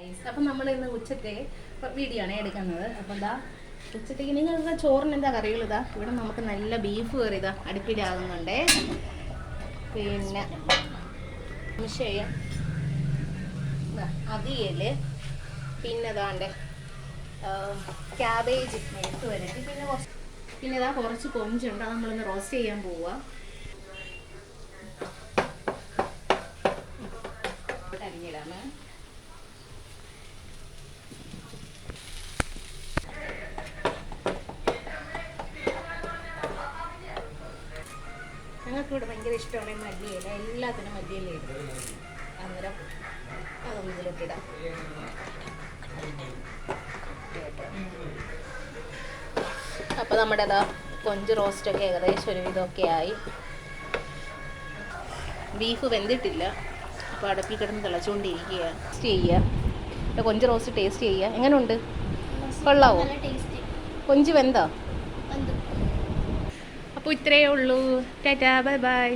Guys, അപ്പം നമ്മൾ ഇന്ന് ഉച്ചത്തെ വീഡിയോ ആണ് എടുക്കുന്നത്. അപ്പം എന്താ ഉച്ചത്തേക്ക് നിങ്ങൾക്ക് ചോറിന് എന്താ കറികൾ? ഇതാ ഇവിടെ നമുക്ക് നല്ല ബീഫ് കറി ഇതാ അടുപ്പിലാകുന്നുണ്ടേ. പിന്നെ ചെയ്യാം അവിയൽ, പിന്നെ ഇതാണ്ട് ക്യാബേജ് മെഴുക്ക് വരട്ടി, പിന്നെ ഇതാ കുറച്ച് കൊഞ്ചുണ്ട്. അത് നമ്മളൊന്ന് റോസ്റ്റ് ചെയ്യാൻ പോവുക. അരിഞ്ഞിടാമേ. ഞങ്ങൾക്ക് ഇവിടെ ഭയങ്കര ഇഷ്ടമാണ് മല്ലിയില, എല്ലാത്തിനും മല്ലിയില ഇടും. അന്നേരം അതൊന്നും ഇതിലിട്ടിടാം. അപ്പോൾ നമ്മുടെ അതാ കൊഞ്ച് റോസ്റ്റൊക്കെ ഏകദേശം ഒരു വിധമൊക്കെ ആയി. ബീഫ് വെന്തിട്ടില്ല, അപ്പോൾ അടുപ്പിൽ കിടന്ന് തിളച്ചുകൊണ്ടിരിക്കുക. ടേസ്റ്റ് ചെയ്യുക, കൊഞ്ച് റോസ്റ്റ് ടേസ്റ്റ് ചെയ്യുക. എങ്ങനെയുണ്ട്? കൊള്ളാവോ? കൊഞ്ച് വെന്തോ? അപ്പോൾ ഇത്രയേ ഉള്ളൂ. Tata, bye bye.